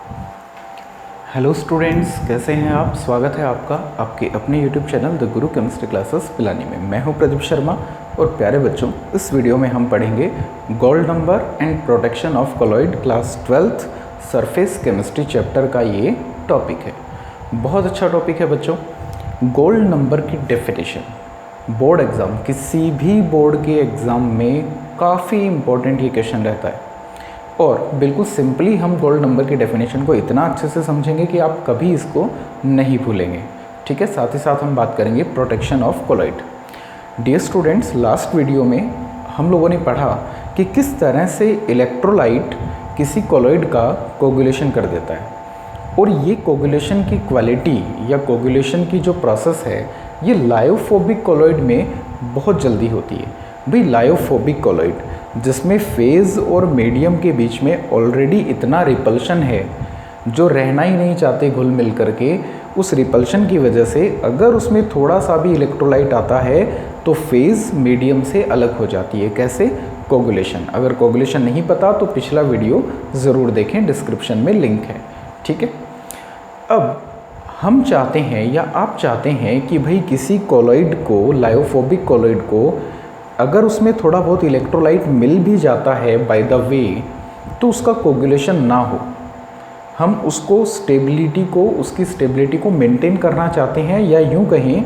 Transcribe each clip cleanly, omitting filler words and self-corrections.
Hello students, कैसे हैं आप। स्वागत है आपका आपके अपने YouTube channel the Guru chemistry classes Pilani में। मैं हूं प्रदीप शर्मा और प्यारे बच्चों, इस वीडियो में हम पढ़ेंगे gold number and protection of colloid class 12th surface chemistry chapter का ये टॉपिक है। बहुत अच्छा टॉपिक है बच्चों। गोल्ड नंबर की डेफिनेशन बोर्ड एग्ज़ाम, किसी भी बोर्ड के एग्ज़ाम में काफ़ी इंपॉर्टेंट ये क्वेश्चन रहता है और बिल्कुल सिंपली हम गोल्ड नंबर की डेफिनेशन को इतना अच्छे से समझेंगे कि आप कभी इसको नहीं भूलेंगे। ठीक है, साथ ही साथ हम बात करेंगे protection of colloid. Dear students, last video में हम लोगों ने पढ़ा कि किस तरह से इलेक्ट्रोलाइट किसी कॉलॉइड का कोगुलेशन कर देता है और ये कोगुलेशन की क्वालिटी या कोगुलेशन की जो प्रोसेस है ये लायोफोबिक कॉलॉइड में बहुत जल्दी होती है। भाई लायोफोबिक कॉलॉइड जिसमें फेज़ और मीडियम के बीच में ऑलरेडी इतना रिपल्शन है जो रहना ही नहीं चाहते घुल मिल करके, उस रिपल्शन की वजह से अगर उसमें थोड़ा सा भी इलेक्ट्रोलाइट आता है तो फेज़ मीडियम से अलग हो जाती है। कैसे? कोगुलेशन। अगर कोगुलेशन नहीं पता तो पिछला वीडियो ज़रूर देखें, डिस्क्रिप्शन में लिंक है। ठीक है, अब हम चाहते हैं या आप चाहते हैं कि भाई किसी कॉलॉइड को, लायोफोबिक कॉलॉइड को, अगर उसमें थोड़ा बहुत इलेक्ट्रोलाइट मिल भी जाता है बाय द वे तो उसका कोगुलेशन ना हो। हम उसको उसकी स्टेबिलिटी को मेंटेन करना चाहते हैं, या यूं कहें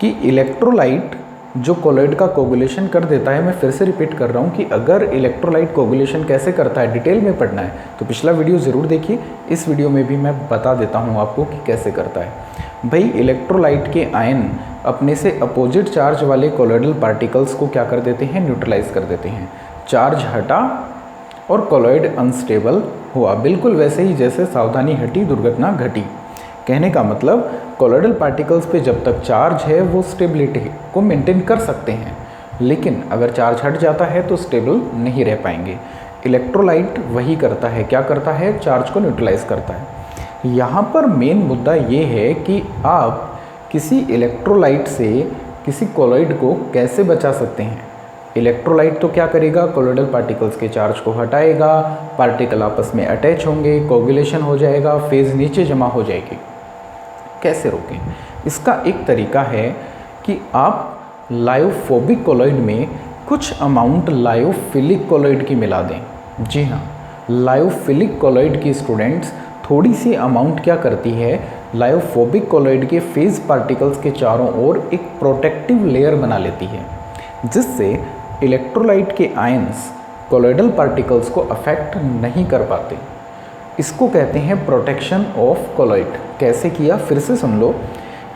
कि इलेक्ट्रोलाइट जो कॉलॉइड का कोगुलेशन कर देता है, मैं फिर से रिपीट कर रहा हूं कि अगर इलेक्ट्रोलाइट कोगुलेशन कैसे करता है डिटेल में पढ़ना है तो पिछला वीडियो ज़रूर देखिए। इस वीडियो में भी मैं बता देता हूँ आपको कि कैसे करता है। भाई इलेक्ट्रोलाइट के आयन अपने से अपोजिट चार्ज वाले कॉलॉइडल पार्टिकल्स को क्या कर देते हैं? न्यूट्रलाइज कर देते हैं। चार्ज हटा और कॉलॉइड अनस्टेबल हुआ, बिल्कुल वैसे ही जैसे सावधानी हटी दुर्घटना घटी। कहने का मतलब कॉलॉइडल पार्टिकल्स पे जब तक चार्ज है वो स्टेबिलिटी को मेंटेन कर सकते हैं, लेकिन अगर चार्ज हट जाता है तो स्टेबल नहीं रह पाएंगे। इलेक्ट्रोलाइट वही करता है, क्या करता है? चार्ज को न्यूट्रलाइज करता है। यहाँ पर मेन मुद्दा ये है कि आप किसी इलेक्ट्रोलाइट से किसी कॉलॉइड को कैसे बचा सकते हैं। इलेक्ट्रोलाइट तो क्या करेगा? कॉलॉइडल पार्टिकल्स के चार्ज को हटाएगा, पार्टिकल आपस में अटैच होंगे, कोगुलेशन हो जाएगा, फेज नीचे जमा हो जाएगी। कैसे रोकें? इसका एक तरीका है कि आप लायोफोबिक कॉलॉइड में कुछ अमाउंट लायोफिलिक कॉलॉइड की मिला दें। जी हाँ, लायोफिलिक कॉलॉइड की स्टूडेंट्स थोड़ी सी अमाउंट क्या करती है? लायोफोबिक कॉलॉइड के फेज पार्टिकल्स के चारों ओर एक प्रोटेक्टिव लेयर बना लेती है, जिससे इलेक्ट्रोलाइट के आयंस कॉलॉइडल पार्टिकल्स को अफेक्ट नहीं कर पाते। इसको कहते हैं प्रोटेक्शन ऑफ कॉलॉइड। कैसे किया? फिर से सुन लो।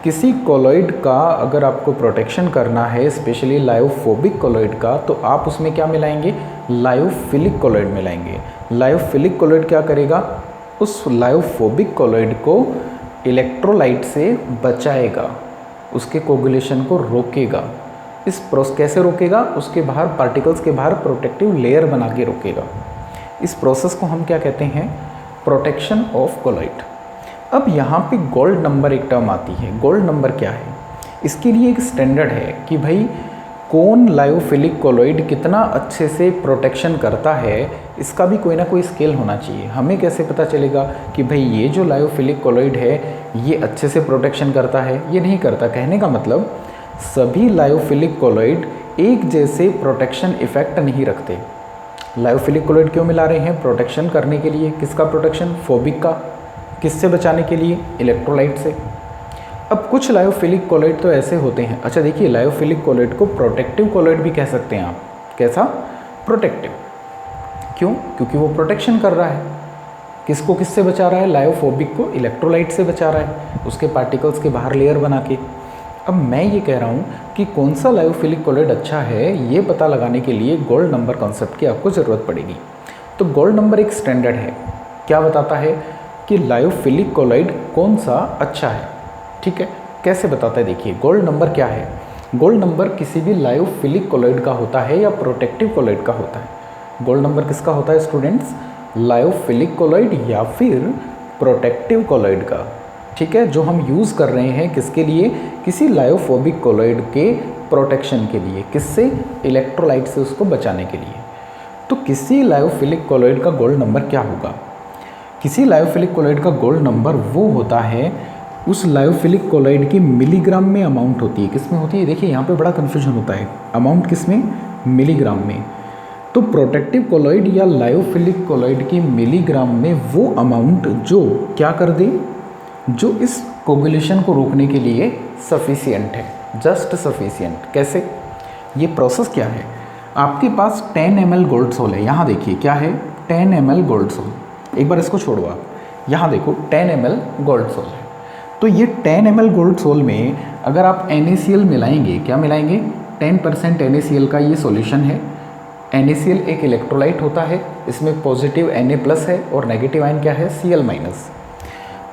किसी कॉलॉइड का अगर आपको प्रोटेक्शन करना है, स्पेशली लायोफोबिक कॉलॉइड का, तो आप उसमें क्या मिलाएंगे? लायोफिलिक कॉलॉइड मिलाएंगे। लायोफिलिक कॉलॉइड क्या करेगा? उस लायोफोबिक कॉलॉइड को इलेक्ट्रोलाइट से बचाएगा, उसके कोगुलेशन को रोकेगा। इस प्रोसेस कैसे रोकेगा? उसके बाहर पार्टिकल्स के बाहर प्रोटेक्टिव लेयर बना के रोकेगा। इस प्रोसेस को हम क्या कहते हैं? Protection of colloid. अब यहाँ पे गोल्ड नंबर एक टर्म आती है। गोल्ड नंबर क्या है? इसके लिए एक स्टैंडर्ड है कि भाई कौन लायोफिलिक कॉलॉइड कितना अच्छे से प्रोटेक्शन करता है, इसका भी कोई ना कोई स्केल होना चाहिए। हमें कैसे पता चलेगा कि भाई ये जो लायोफिलिक कॉलॉइड है ये अच्छे से प्रोटेक्शन करता है? ये नहीं करता। कहने का मतलब सभी लायोफिलिक कॉलॉइड एक जैसे प्रोटेक्शन इफेक्ट नहीं रखते। लायोफिलिक कॉलॉइड क्यों मिला रहे हैं? प्रोटेक्शन करने के लिए। किसका प्रोटेक्शन? फोबिक का। किससे बचाने के लिए? इलेक्ट्रोलाइट से। अब कुछ लायोफिलिक कॉलॉइड तो ऐसे होते हैं, अच्छा देखिए, लायोफिलिक कॉलॉइड को प्रोटेक्टिव कॉलॉइड भी कह सकते हैं आप। कैसा? प्रोटेक्टिव। क्यों? क्योंकि वो प्रोटेक्शन कर रहा है। किसको किससे बचा रहा है? लायोफोबिक को इलेक्ट्रोलाइट से बचा रहा है, उसके पार्टिकल्स के बाहर लेयर बना के। अब मैं ये कह रहा हूँ कि कौन सा लायोफिलिक कॉलॉइड अच्छा है, ये पता लगाने के लिए गोल्ड नंबर कॉन्सेप्ट की आपको ज़रूरत पड़ेगी। तो गोल्ड नंबर एक स्टैंडर्ड है, क्या बताता है कि लायोफिलिक कॉलॉइड कौन सा अच्छा है। ठीक है, कैसे बताता है? देखिए, गोल्ड नंबर क्या है? गोल्ड नंबर किसी भी लायोफिलिक कॉलॉइड का होता है या प्रोटेक्टिव कॉलॉइड का होता है। गोल्ड नंबर किसका होता है स्टूडेंट्स? लायोफिलिक कॉलॉइड या फिर प्रोटेक्टिव कॉलॉइड का। ठीक है, जो हम यूज़ कर रहे हैं किसके लिए? किसी लायोफोबिक कॉलॉइड के प्रोटेक्शन के लिए। किससे? इलेक्ट्रोलाइट से उसको बचाने के लिए। तो किसी लायोफिलिक कॉलॉइड का गोल्ड नंबर क्या होगा? किसी लायोफिलिक कोलॉइड का गोल्ड नंबर वो होता है, उस लायोफिलिक कोलॉइड की मिलीग्राम में अमाउंट होती है। किस में होती है? देखिए यहाँ पे बड़ा कन्फ्यूजन होता है, अमाउंट किस में? मिलीग्राम में। तो प्रोटेक्टिव कोलॉइड या लायोफिलिक कोलॉइड की मिलीग्राम में वो अमाउंट जो क्या कर दे, जो इस कोगुलेशन को रोकने के लिए सफिशिएंट है, जस्ट सफिशिएंट। कैसे? ये प्रोसेस क्या है? आपके पास 10 ml गोल्ड सोल है, यहाँ देखिए क्या है, 10 ml गोल्ड सोल। एक बार इसको छोड़ो आप, यहाँ देखो 10 ml गोल्ड सोल है। तो ये 10 ml गोल्ड सोल में अगर आप NaCl मिलाएंगे, क्या मिलाएंगे? 10% NaCl का ये सॉल्यूशन है। NaCl एक इलेक्ट्रोलाइट होता है, इसमें पॉजिटिव Na+ है और नेगेटिव आयन क्या है? Cl-।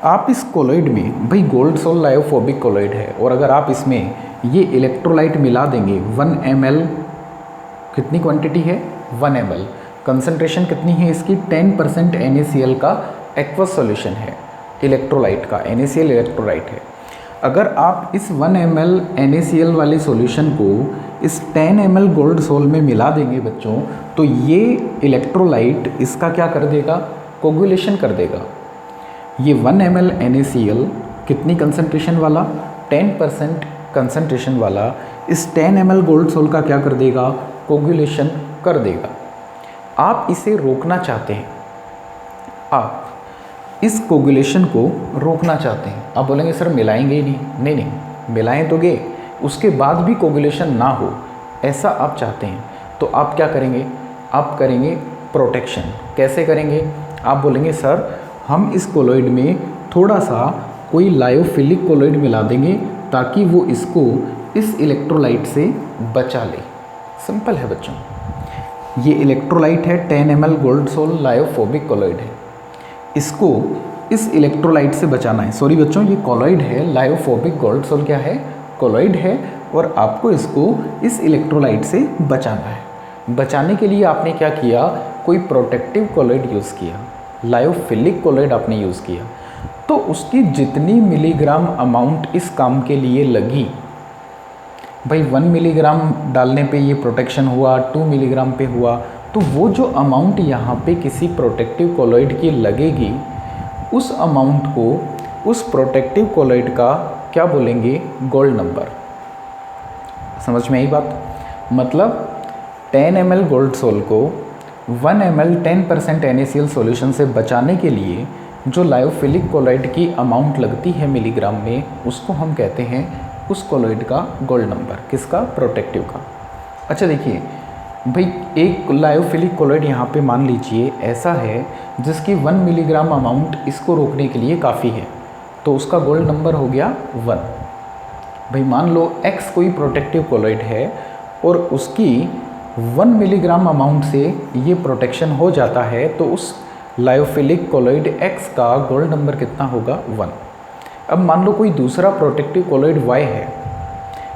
आप इस कोलॉइड में, भाई गोल्ड सोल लायोफोबिक कोलॉइड है, और अगर आप इसमें ये इलेक्ट्रोलाइट मिला देंगे 1 ml, कितनी क्वांटिटी है? 1 ml। कंसंट्रेशन कितनी है इसकी? 10% NaCl का एक्वस सॉल्यूशन है, इलेक्ट्रोलाइट का, NaCl इलेक्ट्रोलाइट है। अगर आप इस 1 ml NaCl वाले सॉल्यूशन को इस 10 ml गोल्ड सोल में मिला देंगे बच्चों, तो ये इलेक्ट्रोलाइट इसका क्या कर देगा? कोगुलेशन कर देगा। ये 1 ml NaCl कितनी कंसंट्रेशन वाला? 10% कंसंट्रेशन वाला इस 10 ml गोल्ड सोल का क्या कर देगा? कोगुलेशन कर देगा। आप इसे रोकना चाहते हैं, आप इस कोगुलेशन को रोकना चाहते हैं। आप बोलेंगे सर मिलाएंगे ही नहीं। नहीं, मिलाएं तो गे, उसके बाद भी कोगुलेशन ना हो, ऐसा आप चाहते हैं। तो आप क्या करेंगे? आप करेंगे प्रोटेक्शन। कैसे करेंगे? आप बोलेंगे सर हम इस कोलॉइड में थोड़ा सा कोई लायोफिलिक कोलॉइड मिला देंगे ताकि वो इसको इस इलेक्ट्रोलाइट से बचा ले। सिंपल है बच्चों, ये इलेक्ट्रोलाइट है 10 ml gold sol lyophobic colloid है, इसको इस इलेक्ट्रोलाइट से बचाना है। सॉरी बच्चों, ये कोलॉइड है, लायोफोबिक गोल्ड सोल क्या है? कोलॉइड है, और आपको इसको इस इलेक्ट्रोलाइट से बचाना है। बचाने के लिए आपने क्या किया? कोई प्रोटेक्टिव कोलॉइड यूज़ किया, लायोफिलिक कोलॉइड आपने यूज़ किया। तो उसकी जितनी मिलीग्राम अमाउंट इस काम के लिए लगी, भाई 1 मिलीग्राम डालने पे ये प्रोटेक्शन हुआ, 2 मिलीग्राम पे हुआ, तो वो जो अमाउंट यहाँ पे किसी प्रोटेक्टिव कोलॉइड की लगेगी, उस अमाउंट को उस प्रोटेक्टिव कोलॉइड का क्या बोलेंगे? Gold number. समझ में आई बात? मतलब 10 ml गोल्ड सोल को 1 ml 10% NaCl सॉल्यूशन से बचाने के लिए जो लायोफिलिक कोलॉइड की अमाउंट लगती है मिलीग्राम में, उसको हम कहते हैं उस कोलॉइड का गोल्ड नंबर। किसका? प्रोटेक्टिव का। अच्छा देखिए भाई, एक लायोफिलिक कोलॉइड यहाँ पे मान लीजिए ऐसा है जिसकी 1 मिलीग्राम अमाउंट इसको रोकने के लिए काफ़ी है, तो उसका गोल्ड नंबर हो गया 1। भाई मान लो X कोई प्रोटेक्टिव कोलॉइड है और उसकी 1 मिलीग्राम अमाउंट से ये प्रोटेक्शन हो जाता है, तो उस लायोफिलिक कोलॉइड X का गोल्ड नंबर कितना होगा? 1। अब मान लो कोई दूसरा प्रोटेक्टिव कोलॉइड Y है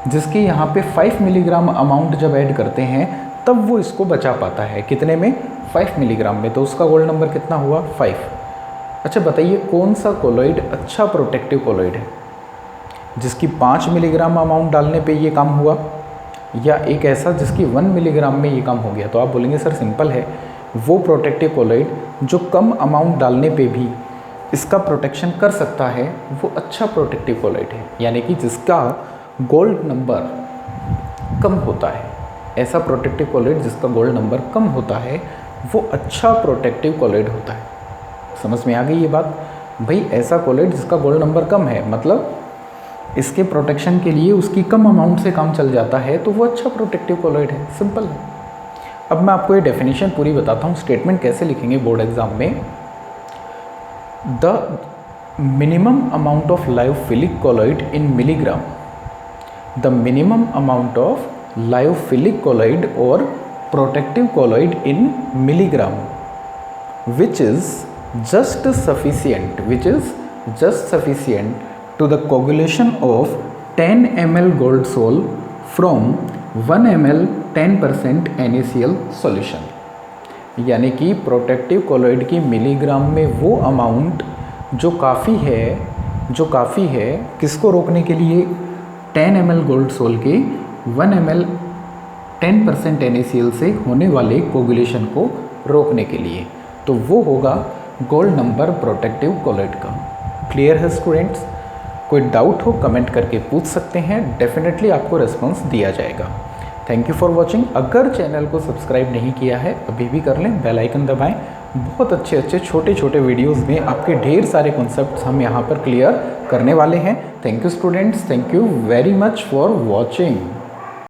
जिसके यहाँ पे 5 मिलीग्राम अमाउंट जब ऐड करते हैं तब वो इसको बचा पाता है। कितने में? 5 मिलीग्राम में, तो उसका गोल्ड नंबर कितना हुआ? 5। अच्छा बताइए कौन सा कोलॉइड अच्छा प्रोटेक्टिव कोलॉइड है? जिसकी 5 मिलीग्राम अमाउंट डालने पे ये काम हुआ, या एक ऐसा जिसकी 1 मिलीग्राम में ये काम हो गया? तो आप बोलेंगे सर सिंपल है, वो प्रोटेक्टिव कोलॉइड जो कम अमाउंट डालने पे भी इसका प्रोटेक्शन कर सकता है, वो अच्छा प्रोटेक्टिव कोलॉइड है, यानी कि जिसका गोल्ड नंबर कम होता है। ऐसा प्रोटेक्टिव कोलॉइड जिसका गोल्ड नंबर कम होता है वो अच्छा प्रोटेक्टिव कोलॉइड होता है। समझ में आ गई ये बात? भाई ऐसा कोलॉइड जिसका गोल्ड नंबर कम है, मतलब इसके प्रोटेक्शन के लिए उसकी कम अमाउंट से काम चल जाता है, तो वो अच्छा प्रोटेक्टिव कोलॉइड है। सिंपल है। अब मैं आपको ये डेफिनेशन पूरी बताता हूँ, स्टेटमेंट कैसे लिखेंगे बोर्ड एग्जाम में। The minimum amount of lyophilic colloid in milligram, the minimum amount of lyophilic colloid और protective colloid in milligram which is just sufficient to the coagulation of 10 ml gold sol from 1 ml 10% NaCl solution। यानी कि protective colloid की milligram में वो amount जो काफ़ी है किसको रोकने के लिए? 10 ml गोल्ड सोल के 1 ml 10% NaCl से होने वाले कोगुलेशन को रोकने के लिए। तो वो होगा गोल्ड नंबर प्रोटेक्टिव कोलेट का। क्लियर है स्टूडेंट्स? कोई डाउट हो कमेंट करके पूछ सकते हैं, डेफिनेटली आपको रिस्पॉन्स दिया जाएगा। Thank you for watching. अगर चैनल को सब्सक्राइब नहीं किया है अभी भी कर लें, बेल आइकन दबाएं। बहुत अच्छे छोटे छोटे वीडियोस में आपके ढेर सारे कॉन्सेप्ट्स हम यहाँ पर क्लियर करने वाले हैं। Thank you students, thank you very much for watching.